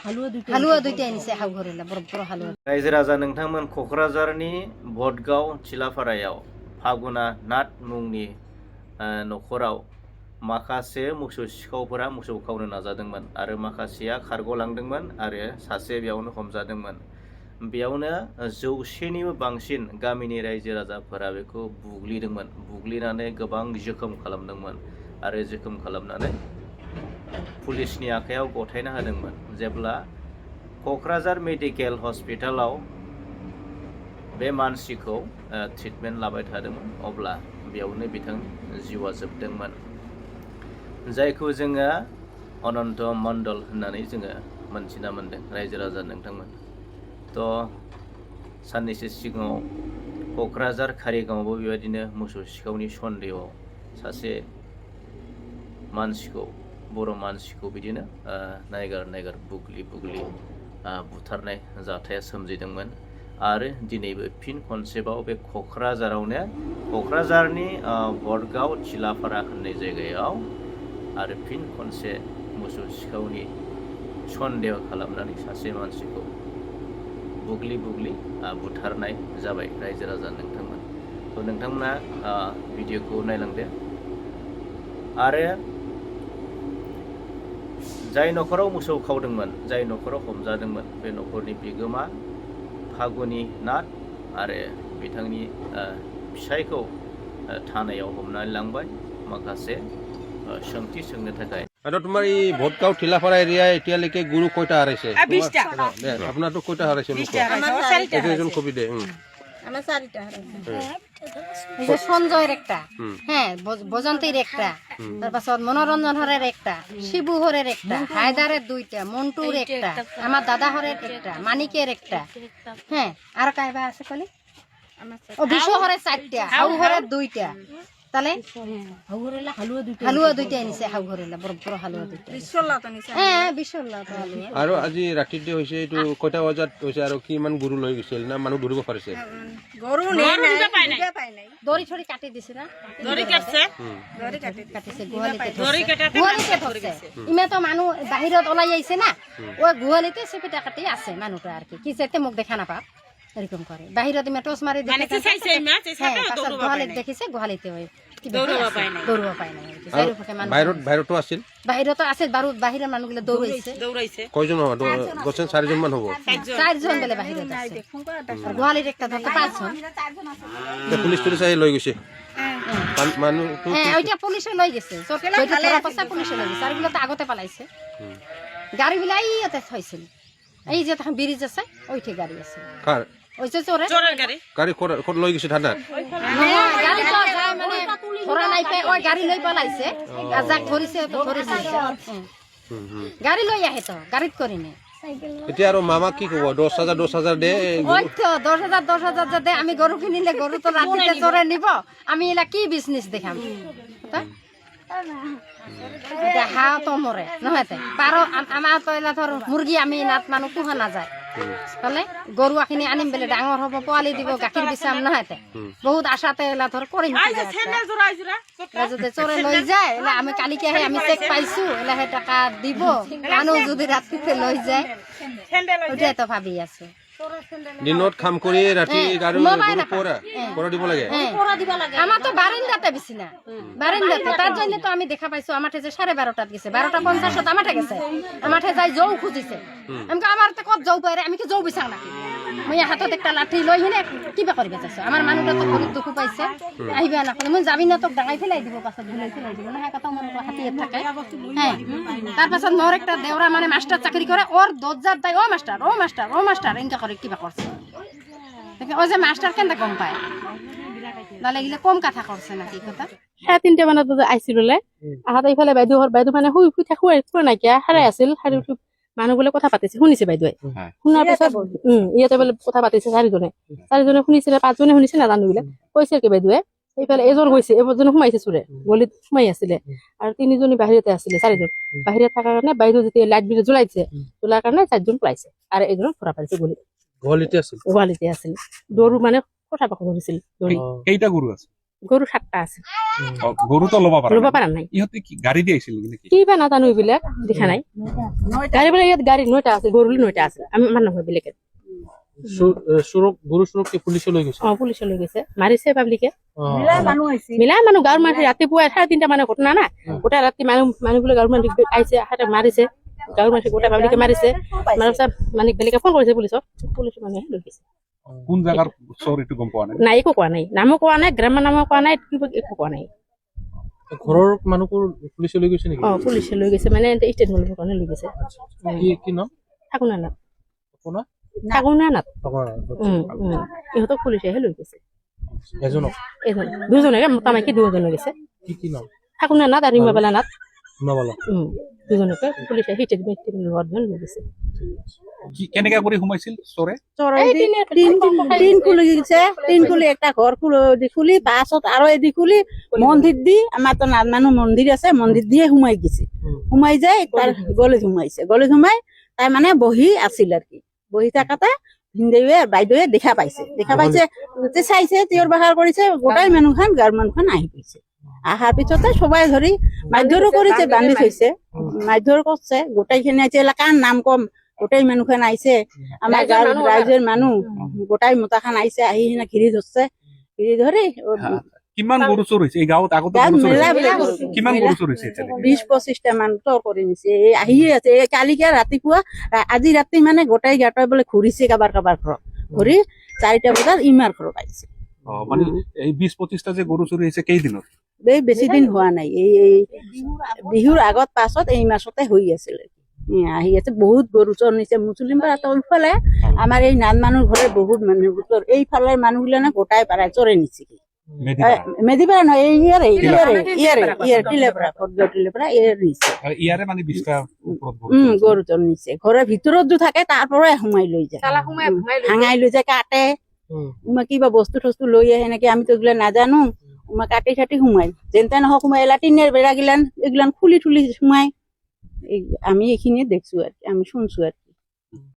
হালুয়া দুইটা আনিছে হাউ ঘরেলা বড় বড় হালুয়া रायजो राजा नोंथांमोन क'क्राझारनि भटगाव चिलाफारायाव फागुना नाथ मुंनि न'खराव माखासे मोसौ सिखावफोरा मोसौ खावनो नाजादोंमोन आरो माखासेया खारग'लांदोंमोन आरो सासे बेयावनो हमजादोंमोन। बेयावनो 100निबो बांसिन गामिनि रायजो राजाफोरा बेखौ बुग्लिदोंमोन, बुग्लिनानै गोबां जोखोम खालामदोंमोन आरो जोखोम खालामनानै पुलिसनि आखायाव गथायना होदोंमोन। जेब्ला क'क्राझार मेडिकेल हस्पिटालाव बे मानसिखौ ट्रिटमेन्ट लाबाय थादोंमोन अब्ला बेयावनो बिथांनि जिउआ जोबदोंमोन, जायखौ जोङो अनन्त मण्डल होननानै जोङो मोनथिना मोन्दों रायजो राजा नोंथांमोन। थ' साननैसो सिगाङाव क'क्राझार कारिगावआवबो बेबायदिनो मोसौ सिखावनि सन्देहआव सासे मानसिखौ बर' मानसिखौ बिदिनो नायगार बुग्लि बुथारनाय जाथाया सोमजिदोंमोन आरो दिनैबो फिन खनसेबाव बे क'क्राझारावनो क'क्राझारनि भटगाव चिलाफारा होननाय जायगायाव आरो फिन खनसे मोसौ सिखावनि सन्देह खालामनानै सासे मानसिखौ बुग्लि बुथारनाय जाबाय रायजो राजा नोंथांमोन। थ' नोंथांमोना भिडिअखौ नायलांदो आरो जाय न'खराव मोसौ खावदोंमोन, जाय न'खराव हमजादोंमोन, बे न'खरनि बिगोमा फागुनि नाथ आरो बिथांनि फिसायखौ थानायाव हमनानै लांबाय माखासे सोंथि सोंनो थाखाय। আৰু তোমাৰ এই ভটগাঁও টিলাপাৰা এৰিয়া এতিয়ালৈকে গৰু কয়টা হাৰাইছে? আপোনাৰতো কয়টা হাৰাইছে? এজন কবি দে। আমার চারিটা এই যে সঞ্জয়ের একটা, হ্যাঁ বজন্তীর একটা, তারপর মনোরঞ্জন হরের একটা, শিবু হরের একটা, হায়দারের দুইটা, মন্টুর একটা, আমার দাদা হরের একটা, মানিকের একটা, হ্যাঁ আর কাইবা আছে কলি ও বিশ্ব হরের চারটা, হাউ হরের দুইটা, তাহলে হালুয়া দুইটা আনিছে হাউ ঘরেলা বড় বড় হালুয়া দুইটা হ্যাঁ বিশ্বল্লাহ হালুয়া। আৰু আজি ৰাতিতে হৈছে এইটো কয়টা বজাত হৈছে আৰু কিমান গৰু লৈ গৈছিল না মানুহ ধৰিব পাৰিছে? গরু দড়ি ছড়ি কাটি দিছে না, দড়ি কাটিছে গুহালিতে ধরছে। ইমে তো মানুষ বাহিৰত ওলাই আইছে না, ওই গুহালিতে চেপিটা কাটি আছে মানুহটা আর কি যাতে মোক দেখা নাপাক এরকম করে। বাহিৰত ইমে টস মারি গুহালিত দেখিছে, গুহালিতে হয় দৌড়ব পায় নাই। বাহিৰতো আছিল? বাহিৰতো আছিল, বাহিৰৰ মানুহগুলো দৌড়াইছে। কয়জন হ'ব? 4জন মান হ'ব। 4জন বেলে বাহিৰত আছে, গুহালিত একটা ধরতে 5জন। পুলিচ আহি লৈ গৈছে মানুহটো? হ্যাঁ ওইটা পুলিশে লৈ গেছে, পুলিশে লৈ গেছে। আর এগুলো তো আগতে পালাইছে। গাড়ি গুলো এইতে থইছিল, এই যে তখন ব্রিজ আছে ওইঠে গাড়ি আছে। কার? ওই যে চোরের গাড়ি। গাড়ি কোন লৈ গৈছে থানা? গাড়ি তো যায় মানে ধরা নাই পায়, ওই গাড়ি লৈ পালাইছে। আর যাক ধরিছে তো ধরিছে, গাড়ি লৈ আহে তো গাড়িত করি নে। এতিয়া আৰু মামা কি কব? 10,000 দে। ওই তো 10,000 দে। আমি গরু কিনিলে গরু তো রাতিতে চোরে নিব, আমি এলা কি বিজনেস দেখাম? হাঁহ তো মরে নহয় তাই পাৰ, আমাৰ তো এলা ধৰ মুৰ্গী আমি নাত মানুহ পোহা নাযায়, হলে গৰু খিনি আনিম বেলে ডাঙৰ হব, পোৱালি দিব, গাখীৰ বিচাম নহয় তাই বহুত আশাতে এলা ধৰ কৰিম। যদি চোৰে লৈ যায় এলা আমি কালিকে আহি আমি চেক পাইছো, এলা সেই টকা দিব মানুহ যদি ৰাতিতে লৈ যায়, ওইটাই তো ভাবি আছো। দিনত কাম কৰি ৰাতি গাড়ী পৰা দিব লাগে। আমার তো বারান্দাতে বিছিনা, বারান্দাতে। তার জন্য তো আমি দেখা পাইছো আমার যে 12:30টাত গেছে, 12:50 আমার গেছে, আমার যাই জৌ খুঁজিছে। আমি আমার তো কত জৌ পাই, আমি কি জৌ বিচার নাকি? মই হাতত একটা লাঠি লৈ হিনে কিবা করবে চাইছো। আমার মানুষটা তো বহুত দুঃখ পাইছে, আহিবা না মই যাবি না, তোক ডাঙাই ফেলাই দিব, পাছত ভুলাই ফেলাই দিব না, কথা মনে হাতিয়ে থাকে। হ্যাঁ তার পাছত মোর একটা দেওরা মানে মাস্টার চাকরি করে, ওর দরজার দায় ও মাস্টার এনকা করে কিবা করছে। ওই যে মাস্টার কেন গম পায় নালে গিলে কম কথা করছে নাকি কথা। 3:30 মানত আইছিল আহাতে ইফালে বাইদেউ মানে শুই নাইকিয়া হাৰাই আছিল। হাৰি উঠি মানুহবোৰে কথা পাতিছে, শুনিছে বাইদেৱে। শুনাৰ পিছত ইয়াতে বোলে কথা পাতিছে চাৰিজনে শুনিছিলে, 5জনে শুনিছে নাজানো বোলে। কৈছে কি বাইদেৱে এইফালে এজন গৈছে, এজনে সোমাইছে চোৰে, গলিত সোমাই আছিলে আৰু 3জনী বাহিৰতে আছিলে। 4জন বাহিৰত থকাৰ কাৰণে বাইদেউ যেতিয়া লাইট বিল জ্বলাইছে, জ্বলাৰ কাৰণে 4জন পলাইছে আৰু এজনক ধৰা পাইছে গুৱাহাটীতে আছিল। দৌৰো মানে কথা পাক ধৰিছিল। কেইটা গৰু আছে? গৰু 7টা আছে গরু তো লবা ল'ব পারা পৰা নাই ইহতে কি গাড়ি দিয়ে আইছিল নাকি কি বা নাজানো এইবিলাক দেখা নাই গাড়ী বোলে ইয়াত গাড়ী 9টা আছে গৰু 9টা আছে আমি আমাৰ নহয় বেলেগে গৰু চুৰক কি পুলিচে লৈ গৈছে পুলিচে লৈ গৈছে মাৰিছে পাব্লিকে অ', মিলা মানুহ গাঁৱৰ মানুহ ৰাতিপুৱা 3:30 মানে ঘটনা না গোটেই ৰাতি মানুহবোলে গাঁৱৰ মানুহ আহিছে হাতে মাৰিছে গাঁৱৰ মানুহ গোটেই পাব্লিকে মাৰিছে মাৰাৰ পিছত মানে বেলেগে ফোন কৰিছে পুলিচক পুলিচে মানুহে লৈ গৈছে কোন জায়গার চোর একটু গম পাওয়া নাই নাই একো কোৱা নাই নামো কোৱা নাই গ্ৰাম্য নামো কোৱা নাই কিবা একো কোৱা নাই ঘৰৰ মানুহবোৰ পুলিচে লৈ গৈছে নেকি পুলিচে লৈ গৈছে মানে ষ্টেট হ'বৰ কাৰণে লৈ গৈছে কি নাম থাকুনা নাথ আপোনাৰ থাকুনা নাথ আপোনাৰ ইহঁতক পুলিচেহে লৈ গৈছে এজনক এজন দুজনকে মতা মাইকী দুজন লৈ গৈছে কি নাম থাকুনা নাথ আৰু ৰিমাবালা নাথ নামালা দুজনকে পুলিচে হিটেড লৈ গৈছে কি কেনেকা কৰি সোমাইছিল চোরে টিন খুলি দিছে টিন খুলি একটা ঘর খুলি পাছত আরো এদি খুলি মন্দির দি আমার তো মানুষ মন্দির আছে মন্দির দিয়ে সোমাই গেছে সোমাই যায় তার গলিত সোমাইছে গলিত সোমাই তাই মানে বহি আছিল আর কি বহি থাকাতে ভিনদেউয়ে বাইদেউয়ে দেখা পাইছে চাইছে তিয়ৰ বাহাৰ কৰিছে গোটাই মানুহখন গাঁৱৰ মানুহখন আহি গৈছে আহাৰ পিছতে সবাই ধৰি মাৰধৰো কৰিছে বান্ধি থৈছে মাৰধৰ করছে গোটাইখিনি আছে এলাকাৰ নাম কম গোটাই মানুহখন আহিছে আমাৰ গাঁৱৰ ৰাইজৰ মানুহ গোটাই মতাখান আহিছে আহি সিনা ঘিৰি ধৰছে ঘিৰি ধৰি কিমান গরু চোর হয়েছে এই গাঁৱত আগতে গাঁৱত গরু চোর মেলা হয়েছে? বেলেগ গৰু। কিমান গরু চোর হয়েছে এতিয়ালৈকে? 20-25টা মান তৰ কৰি নিছে এই আহিয়ে আছে এই কালিকে ৰাতিপুৱা আজি ৰাতি মানে গোটাই গাঁৱৰ বোলে ঘূৰিছে কাবাৰ ঘৰত ঘূৰি 4টা বজাত ইমাৰ ঘৰত আহিছে অ, মানে এই 20-25টা যে গরু চুরি হয়েছে কেইদিনত এই বেছি দিন হোৱা নাই এই বিহুৰ আগত পাছত এই মাছতে হৈ আছিল আহি আছে বহুত গৰু চোৰ নিছে মুছলিম পাৰা তলফালে আমাৰ এই নান মানুহ ঘৰে বহুত মানুহ এইফালে মানুহবিলাকে গোটাই পাৰাই চৰে নিছে মেদিপাৰা নহয় এই ইয়াৰে টিলেপাৰা টিলেপাৰা নিছে ইয়াৰে মানে 20টা ওপৰত গরু গৰু চোৰ নিছে ঘৰৰ ভিতৰত যে থাকে তাৰ পৰাই সোমাই লৈ যায় ভাঙাই লৈ যায় কাটে কিবা বস্তু থস্তু লৈ আহে এনেকে আমিতো এগুলা নাজানো কাটি চাটি সোমাই যেন তেন সোমাই টিনের বেড়া গিলান এগুলান খুলি ঠুলি সোমাই আমি এইখিনিয়ে দেখছো আর কি আমি শুনছো আর কি